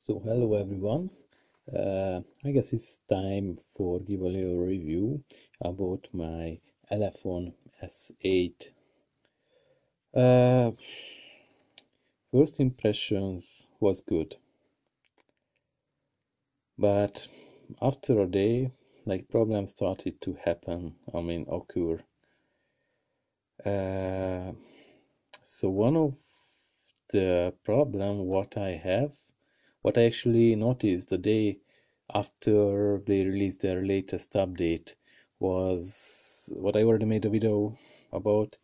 So hello everyone. I guess it's time for give a little review about my Elephone S8. Uh, First impressions was good, but after a day, like problems started to happen. Occur. Uh, so one of the problem what I actually noticed the day after they released their latest update was what I already made a video about,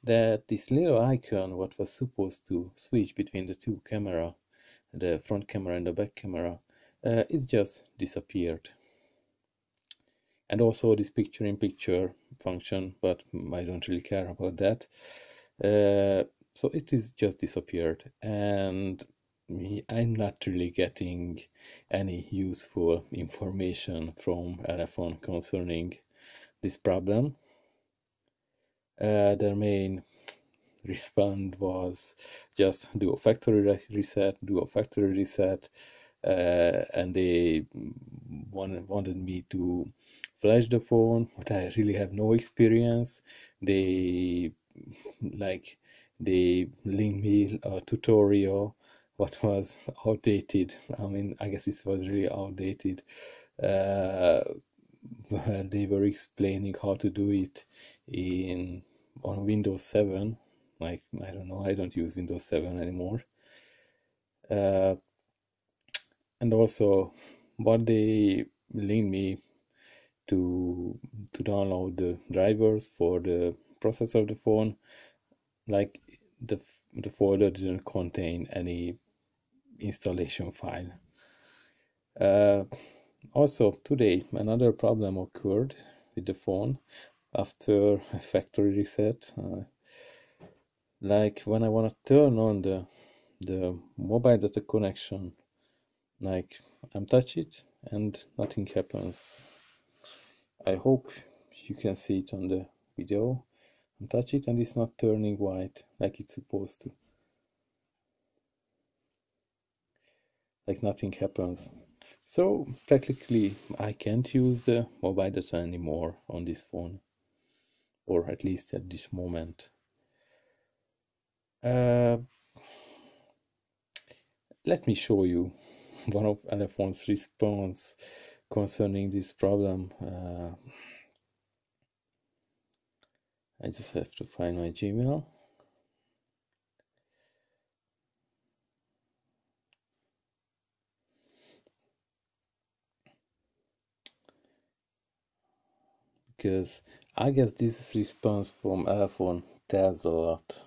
that this little icon what was supposed to switch between the two camera, the front camera and the back camera, it's just disappeared. And also this picture in picture function, but I don't really care about that. So it is just disappeared, and I'm not really getting any useful information from Elephone concerning this problem. Their main response was just do a factory reset, and they wanted me to flash the phone, but I really have no experience. They like they linked me a tutorial what was outdated. I guess this was really outdated. uh, where they were explaining how to do it in on Windows 7. Like, I don't know, I don't use Windows 7 anymore. uh, and also what they linked me to download the drivers for the processor of the phone, like the folder didn't contain any installation file. Uh, Also today another problem occurred with the phone after a factory reset. Like when I want to turn on the mobile data connection, like I'm touch it and nothing happens. I hope you can see it on the video. I touch it and it's not turning white like it's supposed to. Like nothing happens. So practically I can't use the mobile data anymore on this phone, or at least at this moment. Uh, Let me show you one of Elephone's response concerning this problem. I just have to find my Gmail. Because I guess this response from Elephone tells a lot.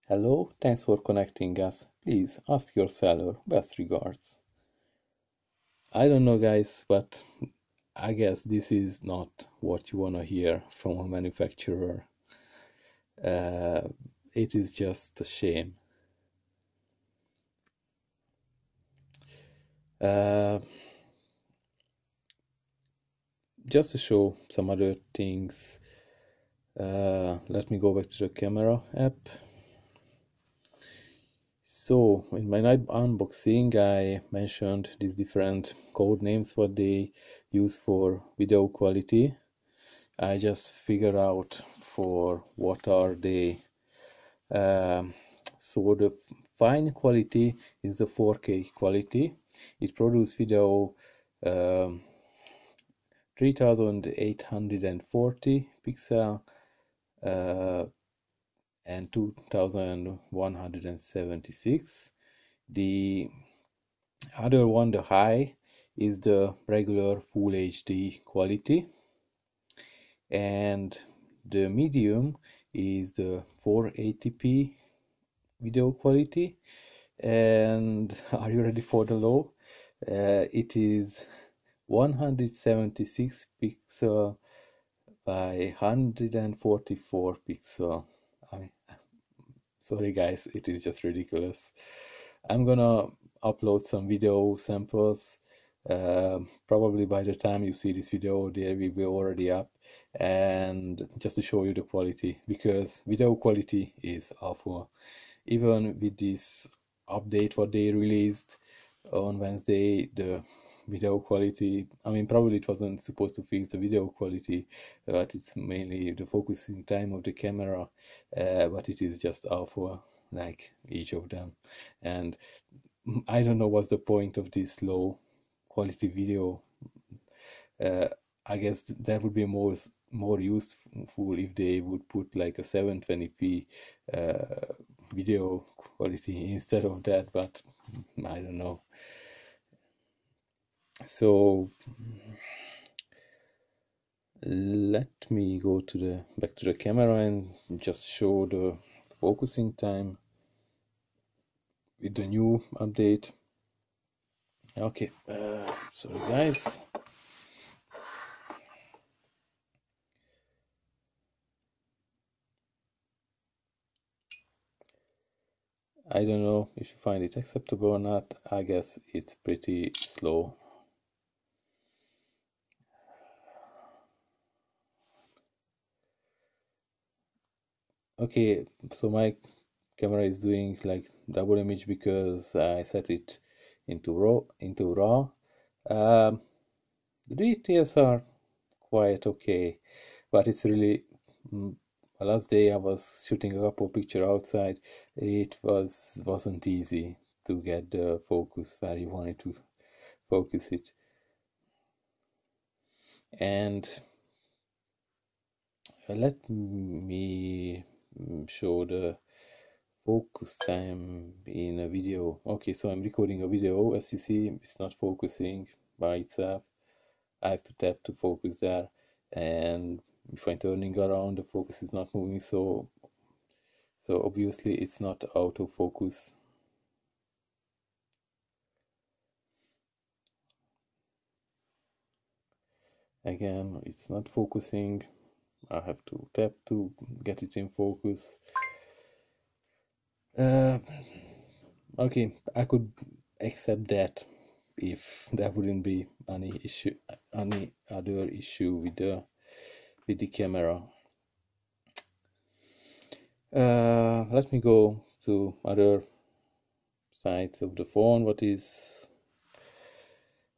Hello, thanks for connecting us. Please ask your seller. Best regards. I don't know, guys, but I guess this is not what you want to hear from a manufacturer. Uh, it is just a shame. Uh, just to show some other things, let me go back to the camera app. So in my unboxing I mentioned these different code names what they use for video quality. I just figure out for what are they. So the fine quality is the 4K quality. It produces video 3840 pixel and 2176. The other one, the high, is the regular full HD quality, and the medium is the 480p video quality. And are you ready for the low? It is 176 pixel by 144 pixel. I mean, sorry guys, it is just ridiculous. I'm gonna upload some video samples. Probably by the time you see this video, they will be already up, and just to show you the quality, because video quality is awful. Even with this update what they released on Wednesday, the video quality, I mean, probably it wasn't supposed to fix the video quality, but it's mainly the focusing time of the camera, but it is just awful, like each of them. And I don't know what's the point of this low quality video. uh, I guess that would be more useful if they would put like a 720p video quality instead of that, but I don't know. So let me go to the back to the camera and just show the focusing time with the new update. Okay, sorry guys. I don't know if you find it acceptable or not. I guess it's pretty slow. Okay, so my camera is doing like double image because I set it into raw. The details are quite okay, but it's really mm, last day I was shooting a couple picture outside. It wasn't easy to get the focus where you wanted to focus it. And let me show the focus time in a video. Okay, so I'm recording a video. As you see, it's not focusing by itself. I have to tap to focus there, and if I'm turning around, the focus is not moving. So obviously it's not autofocus. Again, it's not focusing. I have to tap to get it in focus. Uh, okay, I could accept that if there wouldn't be any other issue with the camera. Let me go to other sides of the phone. What is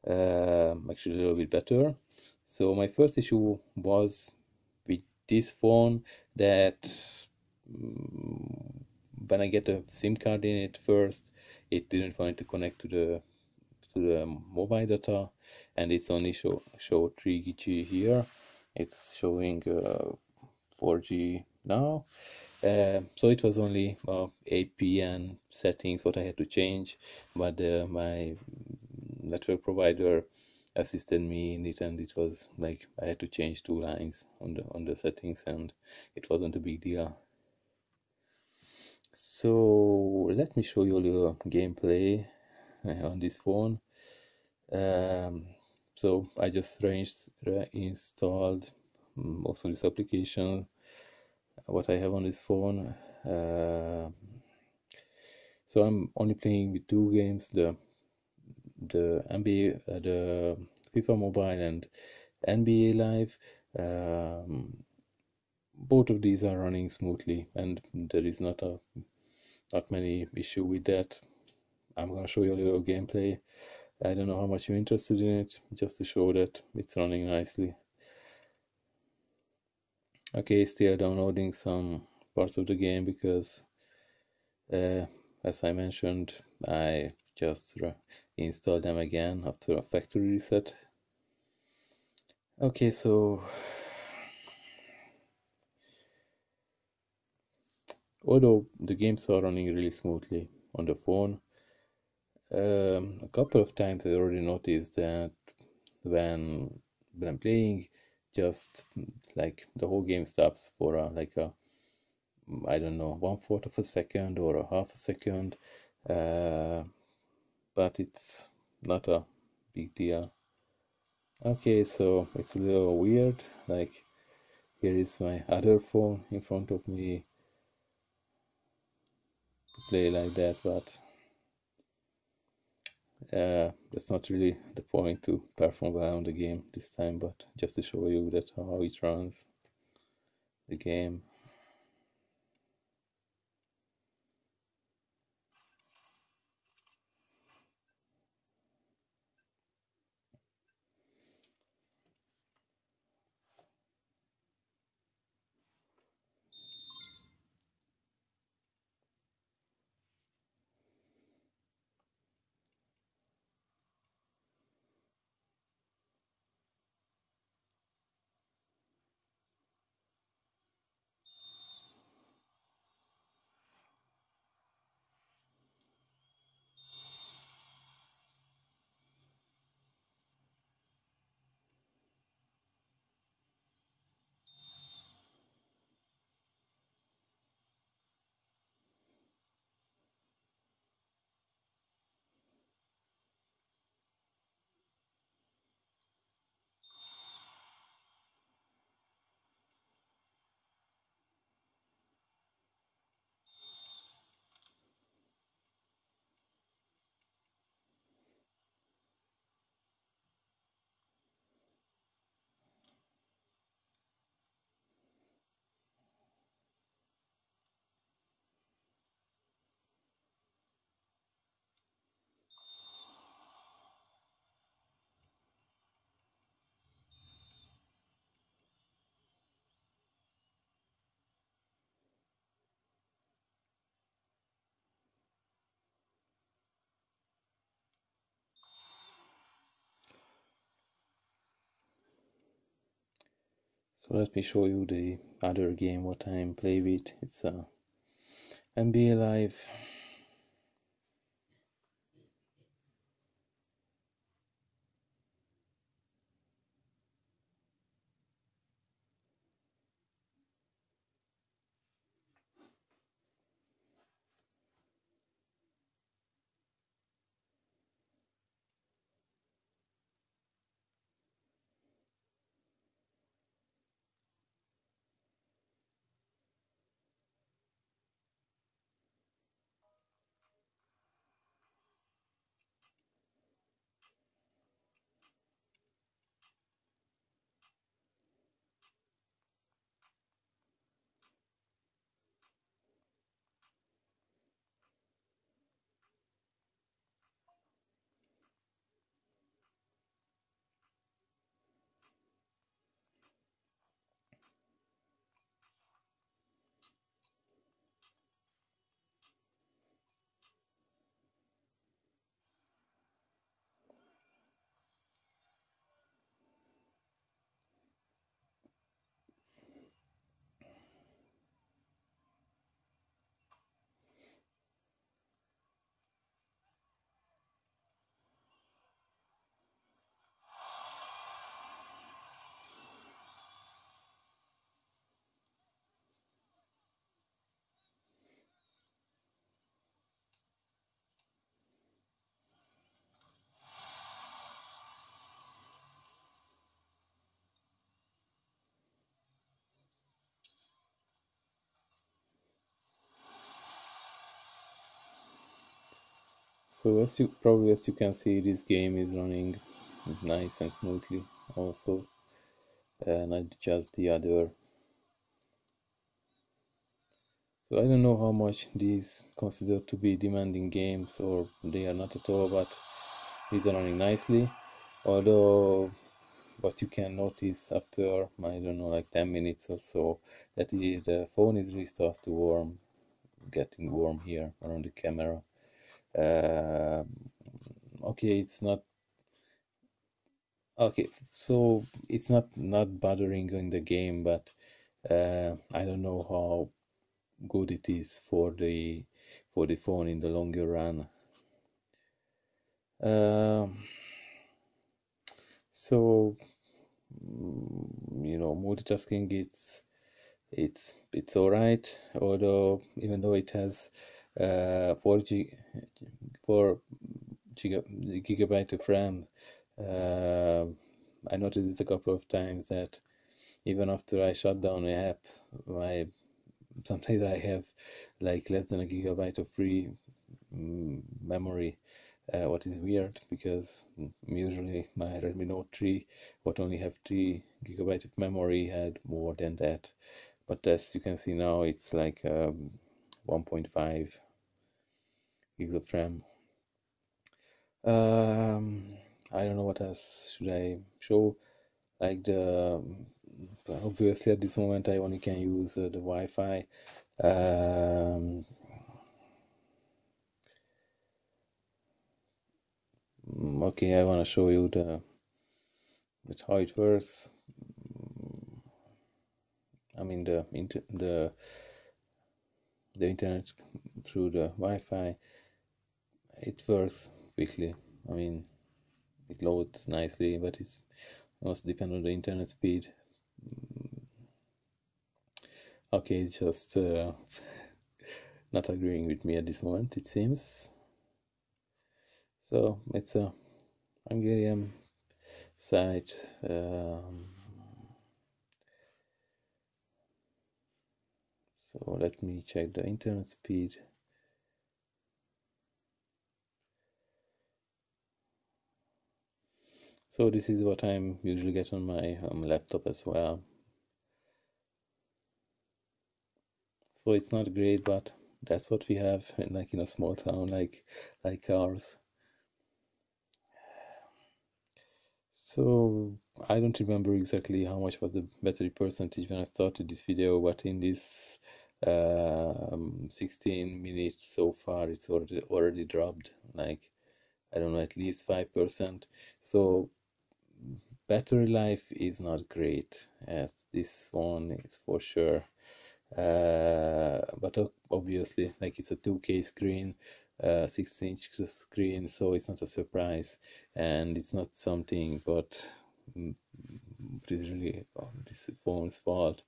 actually a little bit better. So my first issue was with this phone that when I get a SIM card in it first, it didn't want to connect to the mobile data, and it's only show 3G here. It's showing 4G now. So it was only APN settings what I had to change, but my network provider assisted me in it, and it was like I had to change 2 lines on the settings, and it wasn't a big deal. So let me show you a little gameplay on this phone. Um, so I just reinstalled most of this application what I have on this phone. So I'm only playing with 2 games: the NBA, the FIFA Mobile, and NBA Live. Both of these are running smoothly, and there is not many issue with that. I'm gonna show you a little gameplay. I don't know how much you're interested in it, just to show that it's running nicely. Okay, still downloading some parts of the game because, uh, as I mentioned, I just installed them again after a factory reset. Okay, so although the games are running really smoothly on the phone, a couple of times I already noticed that when I'm playing, just like the whole game stops for like a, I don't know, 1/4 of a second or a half a second, uh, but it's not a big deal. Okay, so it's a little weird. Like, here is my other phone in front of me to play like that, but that's not really the point to perform well on the game this time, but just to show you that how it runs the game. So let me show you the other game what I'm play with. It's NBA Live. So as you can see, this game is running nice and smoothly. Also, not just the other. So I don't know how much these considered to be demanding games or they are not at all, but these are running nicely. Although what you can notice after I don't know like 10 minutes or so that the phone is really starts to warm, getting warm here around the camera. Uh, okay, it's not okay. So it's not bothering in the game, but I don't know how good it is for the phone in the longer run. Um, so multitasking it's all right. Although even though it has 4 gigabyte of RAM, uh, I noticed it a couple of times that even after I shut down my app, my sometimes I have like less than a gigabyte of free memory. What is weird because usually my Redmi Note 3, what only have 3 gigabyte of memory, had more than that. But as you can see now, it's like 1.5 gigs of RAM. Um, I don't know what else should I show. Like obviously at this moment I only can use the Wi-Fi. Um, okay, I want to show you how it works. I mean the internet through the Wi-Fi. It works quickly. I mean it loads nicely, but it's also depend on the internet speed. Okay, it's just not agreeing with me at this moment, it seems. So it's a Hungarian site. So let me check the internet speed. So this is what I'm usually get on my laptop as well. So it's not great, but that's what we have like in a small town like ours. So I don't remember exactly how much was the battery percentage when I started this video, but in this 16 minutes so far, it's already dropped like I don't know at least 5%. So battery life is not great, as this one is for sure. But obviously, like, it's a 2K screen, 6-inch screen, so it's not a surprise, and it's not something but it is really this phone's fault,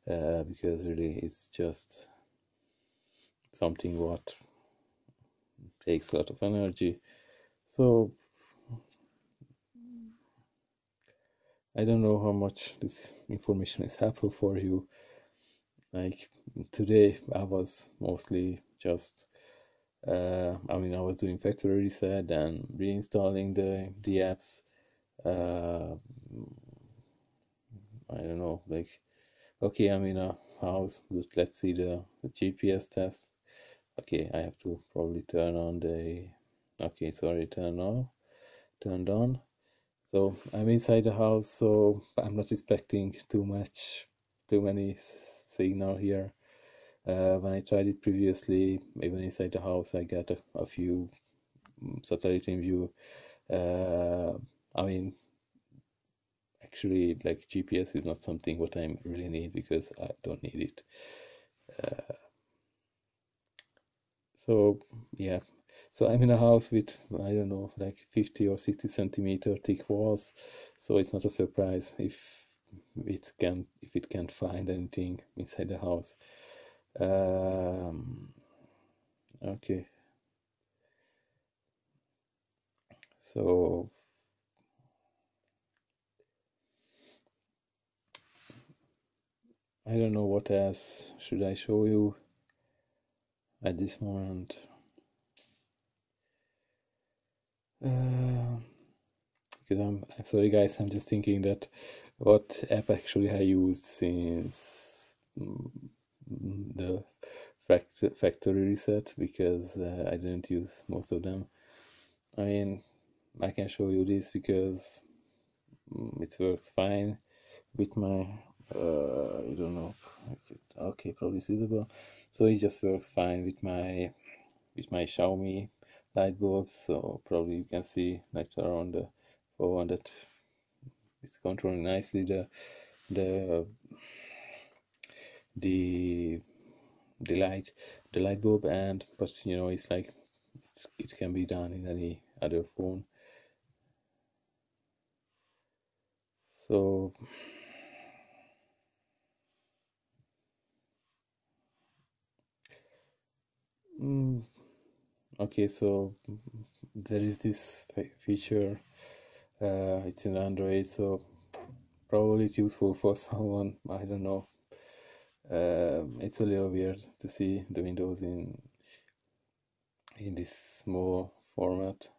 because really it's just something what takes a lot of energy. So I don't know how much this information is helpful for you. Like, today I was mostly just I was doing factory reset and reinstalling the apps. uh, I don't know, like, okay, I'm in a house, but let's see the GPS test. Okay, I have to probably turn on the, okay, sorry, turned on. So I'm inside the house, so I'm not expecting too many signal here. When I tried it previously, even inside the house, I got a few satellite in view. Uh, I mean, actually, like, GPS is not something what I really need, because I don't need it. So yeah, so I'm in a house with, I don't know, like 50 or 60 centimeter thick walls. So it's not a surprise if it can't find anything inside the house. Um, okay, so I don't know what else should I show you at this moment. Uh, because I'm sorry guys, I'm just thinking that what app actually I used since the factory reset, because I didn't use most of them. I mean, I can show you this because it works fine with my I don't know, okay, probably it's visible. So it just works fine with my Xiaomi light bulbs. So probably you can see, like, around the phone, that it's controlling nicely the the the light bulb. And but it's like, it can be done in any other phone. So mm, okay, so there is this feature. It's in Android, so probably it's useful for someone, I don't know. It's a little weird to see the windows in this small format.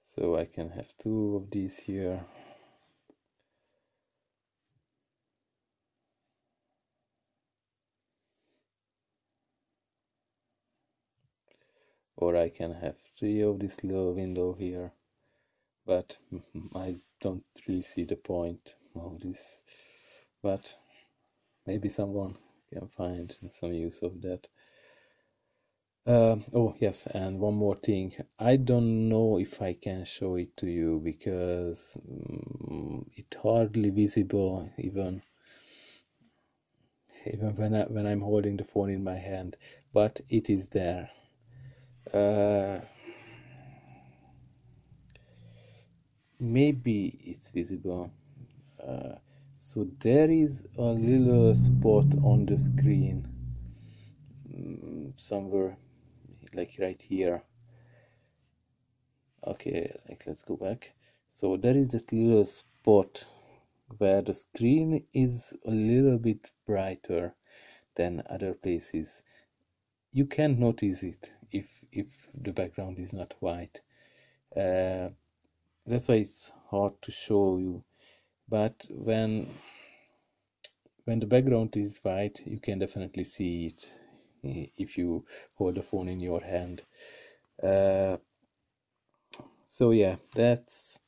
So I can have two of these here. Or I can have three of this little window here. But I don't really see the point of this. But maybe someone can find some use of that. Oh yes, and one more thing. I don't know if I can show it to you, because it's hardly visible, even when I'm holding the phone in my hand, but it is there. Uh, Maybe it's visible. Uh, so there is a little spot on the screen, somewhere, like right here. Okay, like, let's go back. So there is this little spot where the screen is a little bit brighter than other places. You can notice it if the background is not white. Uh, that's why it's hard to show you. But when the background is white, you can definitely see it if you hold the phone in your hand. Uh, so yeah, that's,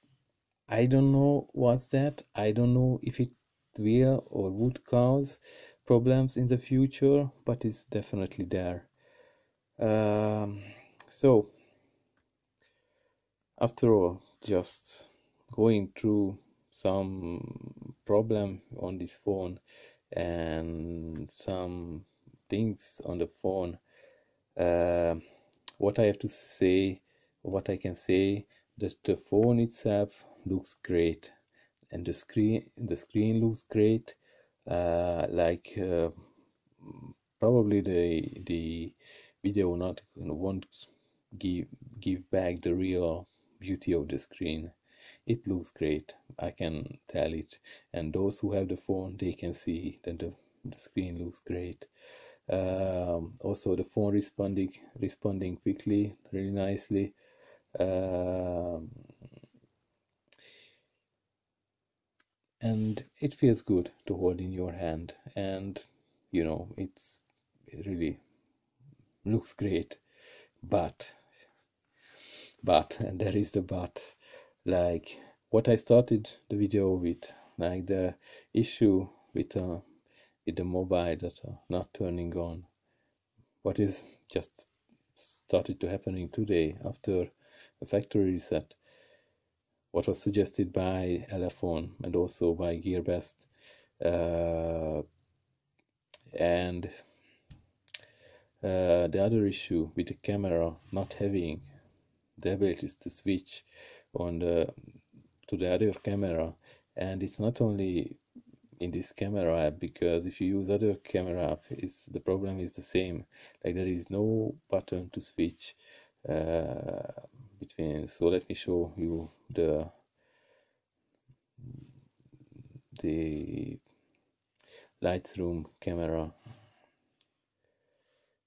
I don't know what's that. I don't know if it will or would cause problems in the future, but it's definitely there. Um, so After all, just going through some problem on this phone and some things on the phone, uh, what I have to say, what I can say, that the phone itself looks great, and the screen looks great. Like probably the video not won't give give back the real beauty of the screen. It looks great, I can tell it, and those who have the phone, they can see that the screen looks great. Also the phone responding quickly, really nicely. um, and it feels good to hold in your hand, and it really looks great. But and there is the but, like what I started the video with, like the issue with the mobile data not turning on, what is just started to happening today after a factory reset, what was suggested by Elephone and also by Gearbest, uh, and the other issue with the camera not having the ability to switch on the to the other camera. And it's not only in this camera app, because if you use other camera app, the problem is the same. Like there is no button to switch between. So let me show you the Lightroom camera.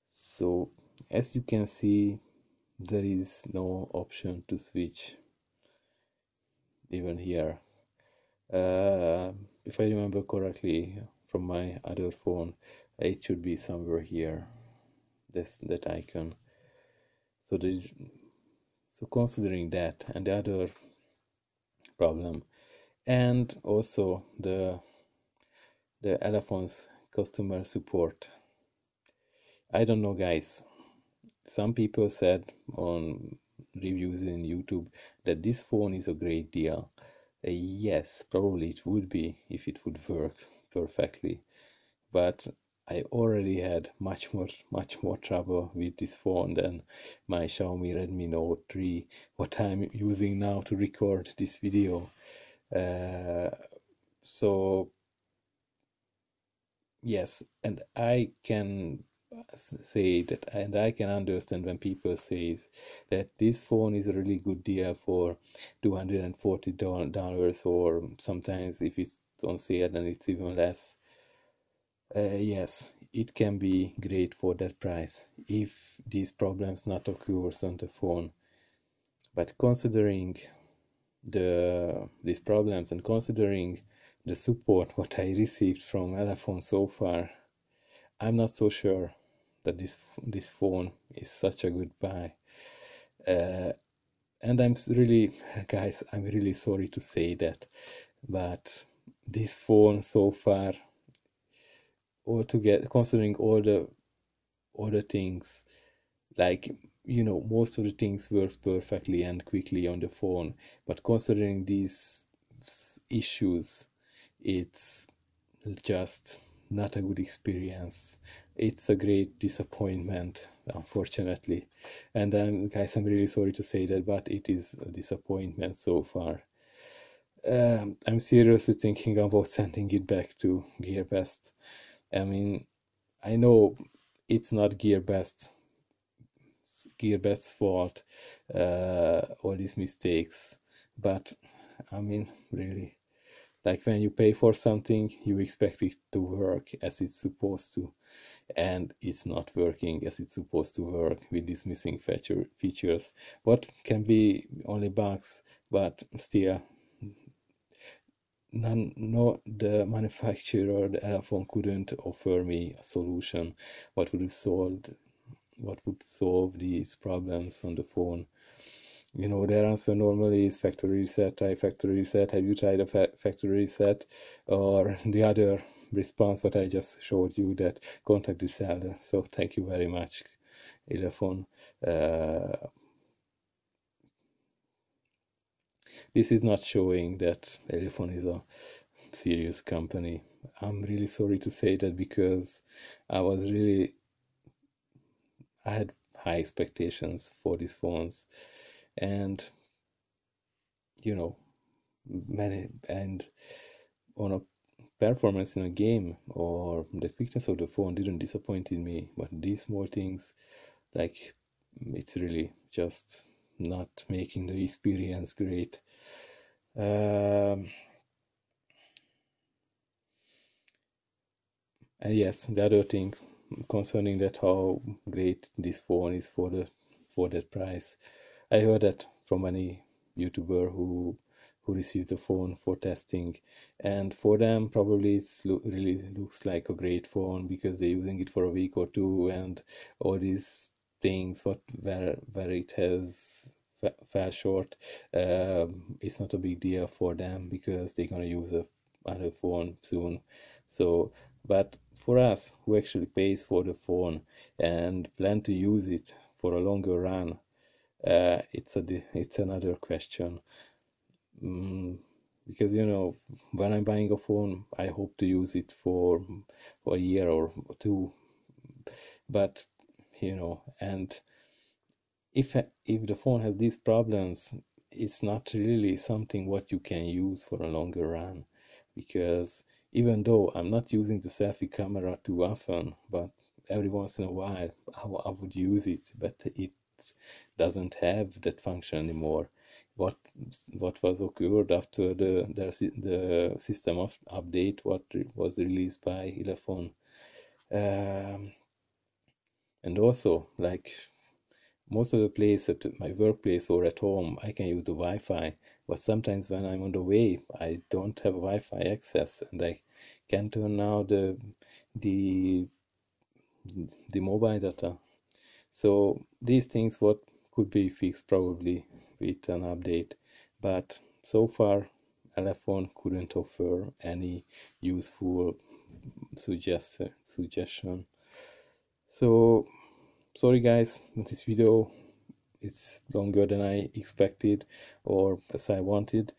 So as you can see, there is no option to switch even here. If I remember correctly from my other phone, it should be somewhere here. That icon. So there is, so considering that and the other problem, and also the Elephone's customer support. I don't know, guys. Some people said on reviews in YouTube that this phone is a great deal. Yes, probably it would be if it would work perfectly. But I already had much more trouble with this phone than my Xiaomi Redmi Note 3, what I'm using now to record this video. Uh, so yes, and I can say that, and I can understand when people say that this phone is a really good deal for $240, or sometimes if it's on sale then it's even less. Yes, it can be great for that price if these problems not occurs on the phone. But considering these problems and considering the support what I received from Elephone so far, I'm not so sure that this phone is such a good buy. Uh, and really, guys, I'm really sorry to say that, but this phone so far, altogether, considering all the things, like most of the things works perfectly and quickly on the phone, but considering these issues, it's just not a good experience. It's a great disappointment, unfortunately. And guys, I'm really sorry to say that, but it is a disappointment so far. I'm seriously thinking about sending it back to Gearbest. I mean, I know it's not Gearbest's fault, all these mistakes, but I mean, really, like when you pay for something, you expect it to work as it's supposed to, and it's not working as it's supposed to work with these missing features. What can be only bugs, but still, the manufacturer, the Elephone, couldn't offer me a solution what would solve these problems on the phone. Their answer normally is factory reset, try factory reset, have you tried a factory reset? Or the other response, what I just showed you, that contact the seller. So thank you very much, Elephone. Uh, this is not showing that Elephone is a serious company. I'm really sorry to say that, because I was really I had high expectations for these phones, and you know, many and on a performance in a game or the quickness of the phone didn't disappoint in me, but these small things, like, it's really just not making the experience great. Um, and yes, the other thing concerning that, how great this phone is for the for that price. I heard that from any YouTuber who received the phone for testing, and for them probably really looks like a great phone because they're using it for a week or two, and all these things where it has fell short, it's not a big deal for them because they're gonna use a other phone soon. So, but for us who actually pays for the phone and plan to use it for a longer run, it's another question. mm, because when I'm buying a phone, I hope to use it for a year or two, but and if the phone has these problems, it's not really something what you can use for a longer run, because even though I'm not using the selfie camera too often, but every once in a while I would use it, but it doesn't have that function anymore. What what was occurred after the system of update what was released by Elephone, um, and also, like, most of the place at my workplace or at home, I can use the Wi-Fi, but sometimes when I'm on the way, I don't have Wi-Fi access, and I can turn now the the mobile data. So these things what could be fixed probably with an update, but so far Elephone couldn't offer any useful suggestion. So sorry guys, this video, it's longer than I expected or as I wanted,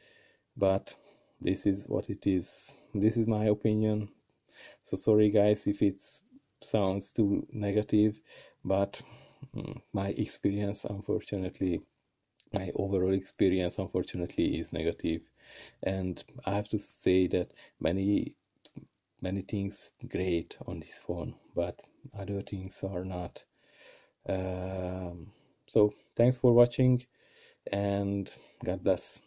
but this is what it is. This is my opinion. So sorry guys if it sounds too negative, but my experience, unfortunately, my overall experience, unfortunately, is negative. And I have to say that many things great on this phone, but other things are not. Um, so thanks for watching, and God bless.